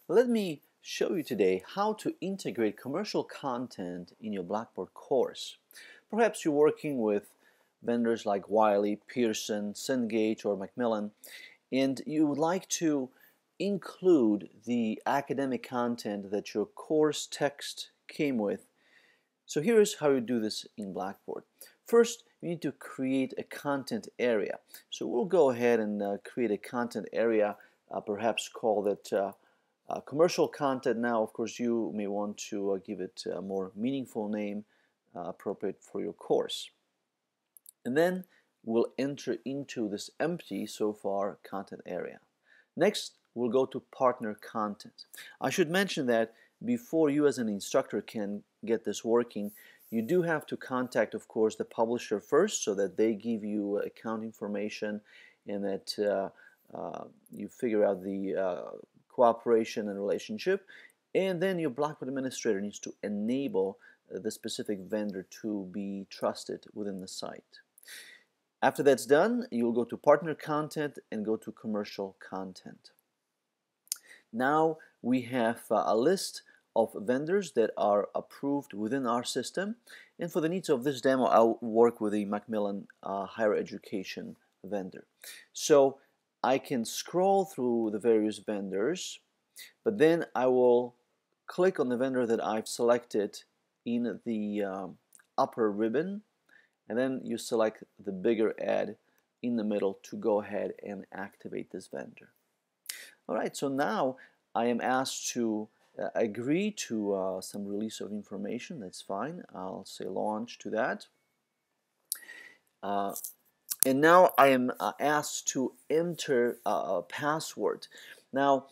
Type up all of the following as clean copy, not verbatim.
Let me show you today how to integrate commercial content in your Blackboard course. Perhaps you're working with vendors like Wiley, Pearson, Cengage, or Macmillan, and you would like to include the academic content that your course text came with. So here's how you do this in Blackboard. First, you need to create a content area. So we'll go ahead and create a content area, perhaps call it commercial content. Now, of course, you may want to give it a more meaningful name appropriate for your course. And then we'll enter into this empty, so far, content area. Next, we'll go to partner content. I should mention that before you as an instructor can get this working, you do have to contact, of course, the publisher first so that they give you account information and that you figure out the cooperation and relationship, and then your Blackboard administrator needs to enable the specific vendor to be trusted within the site. After that's done, you'll go to partner content and go to commercial content. Now we have a list of vendors that are approved within our system, and for the needs of this demo I'll work with the Macmillan higher education vendor. So I can scroll through the various vendors, but then I will click on the vendor that I've selected in the upper ribbon, and then you select the bigger ad in the middle to go ahead and activate this vendor. Alright, so now I am asked to agree to some release of information. That's fine. I'll say launch to that. And now I am asked to enter a password. Now,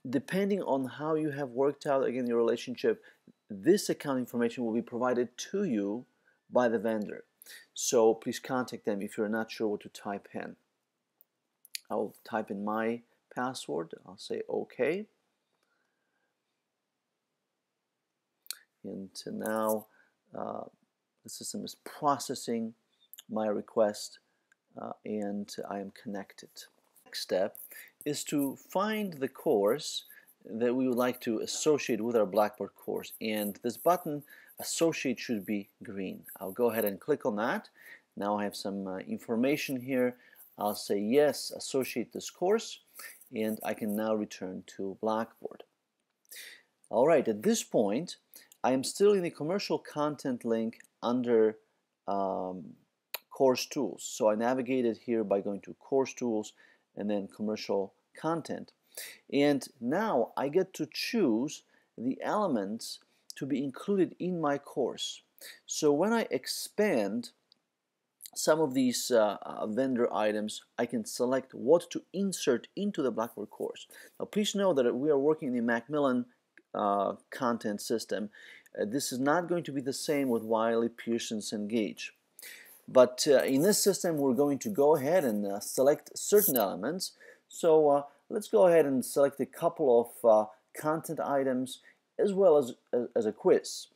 depending on how you have worked out, again, your relationship, this account information will be provided to you by the vendor. So please contact them if you're not sure what to type in. I'll type in my password. I'll say OK. And now the system is processing my request and I am connected. Next step is to find the course that we would like to associate with our Blackboard course, and this button associate should be green. I'll go ahead and click on that. Now I have some information here. I'll say yes, associate this course, and I can now return to Blackboard. Alright, at this point I am still in the commercial content link under course tools. So I navigated here by going to course tools and then commercial content. And now I get to choose the elements to be included in my course. So when I expand some of these vendor items, I can select what to insert into the Blackboard course. Now please know that we are working in the Macmillan content system. This is not going to be the same with Wiley, Pearson, Cengage. But in this system we're going to go ahead and select certain elements. So let's go ahead and select a couple of content items as well as a quiz,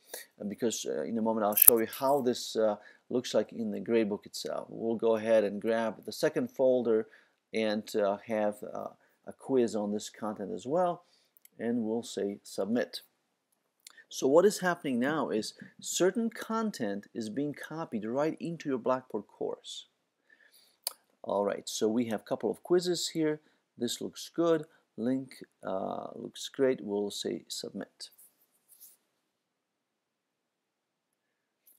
because in a moment I'll show you how this looks like in the gradebook itself. We'll go ahead and grab the second folder and have a quiz on this content as well, and we'll say submit. So what is happening now is certain content is being copied right into your Blackboard course. Alright, so we have a couple of quizzes here. This looks good. Link looks great. We'll say submit.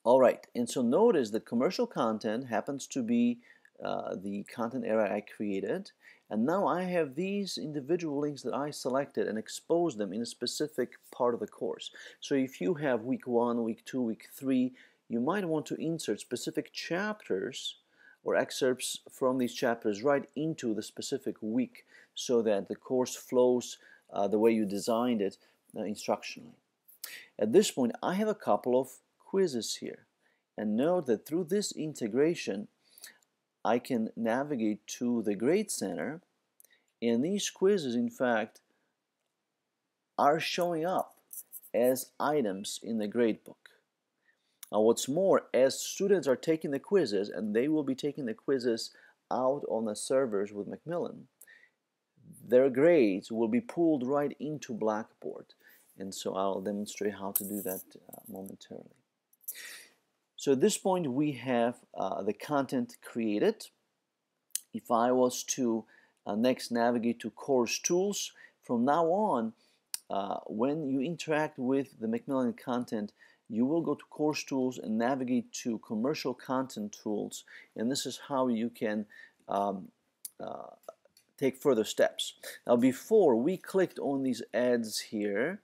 Alright, and so notice that commercial content happens to be the content area I created, and now I have these individual links that I selected and exposed them in a specific part of the course. So if you have week 1, week 2, week 3, you might want to insert specific chapters or excerpts from these chapters right into the specific week so that the course flows the way you designed it instructionally. At this point I have a couple of quizzes here, and note that through this integration I can navigate to the Grade Center, and these quizzes in fact are showing up as items in the gradebook. Now what's more, as students are taking the quizzes, and they will be taking the quizzes out on the servers with Macmillan, their grades will be pulled right into Blackboard. And so I'll demonstrate how to do that momentarily. So at this point we have the content created. If I was to next navigate to course tools, from now on, when you interact with the Macmillan content, you will go to course tools and navigate to commercial content tools, and this is how you can take further steps. Now before we clicked on these ads here,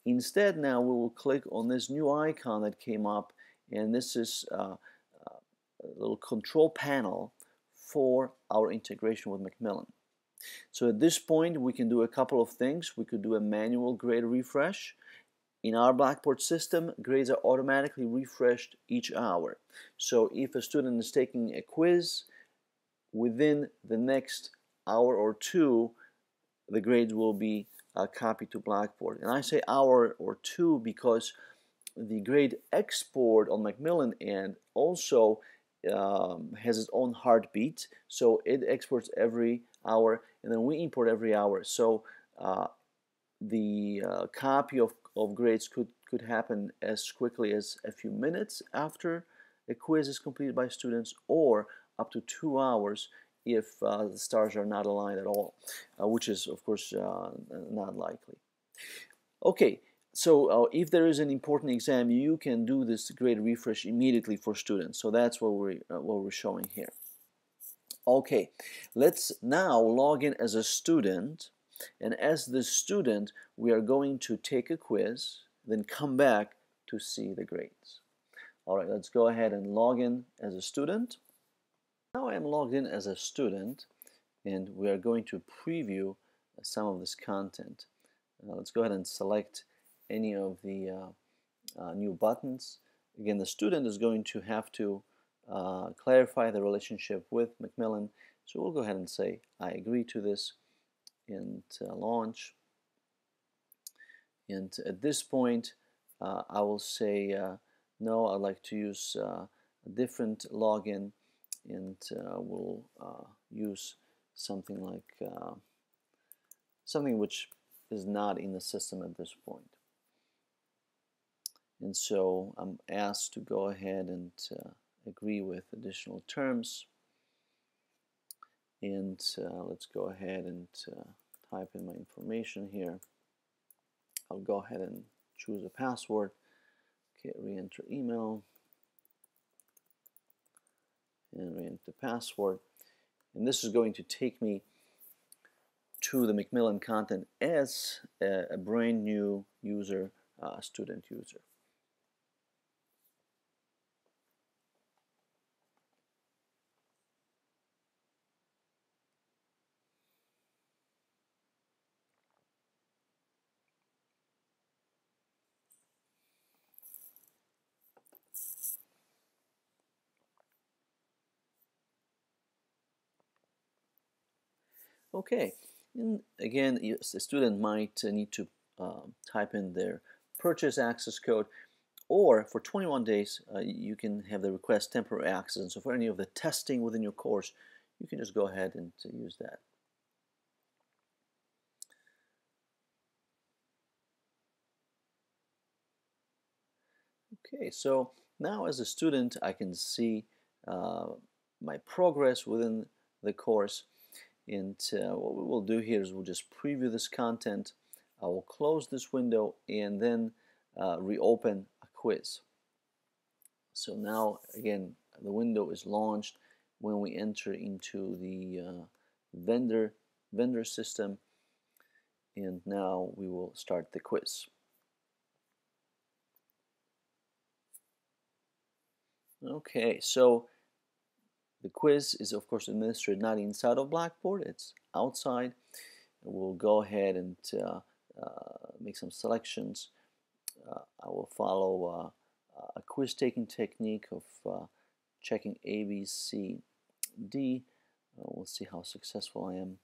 instead now we will click on this new icon that came up, and this is a little control panel for our integration with Macmillan. So at this point we can do a couple of things. We could do a manual grade refresh. In our Blackboard system, grades are automatically refreshed each hour. So if a student is taking a quiz, within the next hour or two, the grades will be copied to Blackboard. And I say hour or two because the grade export on Macmillan end also has its own heartbeat, so it exports every hour, and then we import every hour. So the copy of grades could happen as quickly as a few minutes after a quiz is completed by students, or up to 2 hours if the stars are not aligned at all, which is of course not likely. Okay, so if there is an important exam, you can do this grade refresh immediately for students. So that's what we're showing here. Okay, let's now log in as a student, and as the student we are going to take a quiz, then come back to see the grades. Alright, let's go ahead and log in as a student. Now I am logged in as a student, and we are going to preview some of this content. Let's go ahead and select any of the new buttons. Again, the student is going to have to clarify the relationship with Macmillan, so we'll go ahead and say I agree to this and launch. And at this point I will say no, I'd like to use a different login, and we'll use something like something which is not in the system at this point. And so I'm asked to go ahead and agree with additional terms, and let's go ahead and type in my information here. I'll go ahead and choose a password. Okay, re-enter email and re-enter password, and this is going to take me to the Macmillan content as a brand new user, student user. Okay, and again, the student might need to type in their purchase access code, or for 21 days you can have the request temporary access, and so for any of the testing within your course you can just go ahead and use that. Okay, so now as a student I can see my progress within the course. And what we will do here is we'll just preview this content. I will close this window and then reopen a quiz. So now again the window is launched when we enter into the vendor system, and now we will start the quiz. Okay, so the quiz is of course administered not inside of Blackboard, it's outside. We'll go ahead and make some selections. I will follow a quiz taking technique of checking A, B, C, D. We'll see how successful I am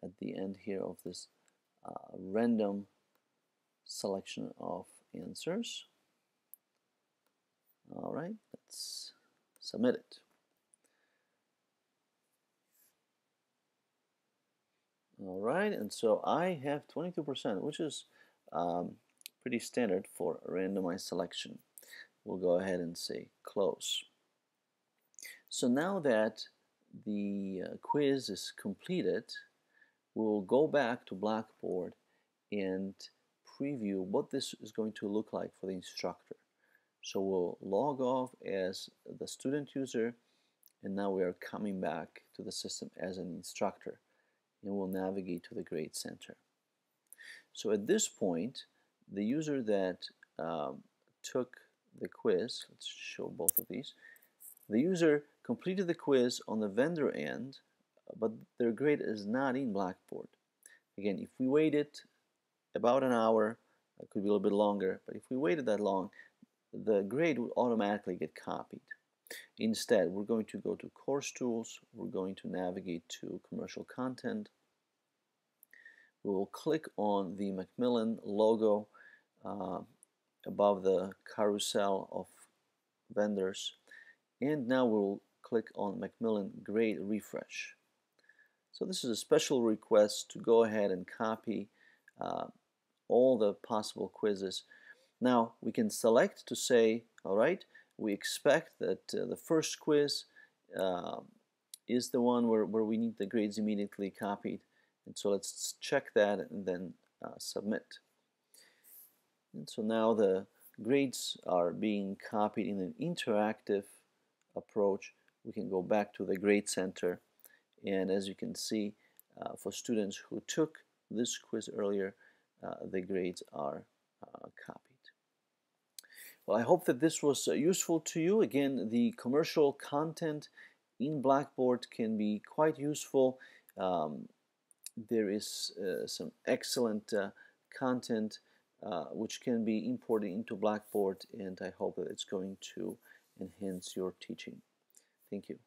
at the end here of this random selection of answers. Alright, let's submit it. All right, and so I have 22%, which is pretty standard for a randomized selection. We'll go ahead and say close. So now that the quiz is completed, we'll go back to Blackboard and preview what this is going to look like for the instructor. So we'll log off as the student user, and now we are coming back to the system as an instructor, and we'll navigate to the Grade Center. So at this point, the user that took the quiz, let's show both of these, the user completed the quiz on the vendor end, but their grade is not in Blackboard. Again, if we waited about an hour, it could be a little bit longer, but if we waited that long, the grade would automatically get copied. Instead, we're going to go to Course Tools, we're going to navigate to Commercial Content, we will click on the Macmillan logo above the carousel of vendors, and now we'll click on Macmillan Grade Refresh. So this is a special request to go ahead and copy all the possible quizzes. Now we can select to say, all right, we expect that the first quiz is the one where we need the grades immediately copied. And so let's check that and then submit. And so now the grades are being copied in an interactive approach. We can go back to the Grade Center, and as you can see, for students who took this quiz earlier, the grades are copied. Well, I hope that this was useful to you. Again, the commercial content in Blackboard can be quite useful. There is some excellent content which can be imported into Blackboard, and I hope that it's going to enhance your teaching. Thank you.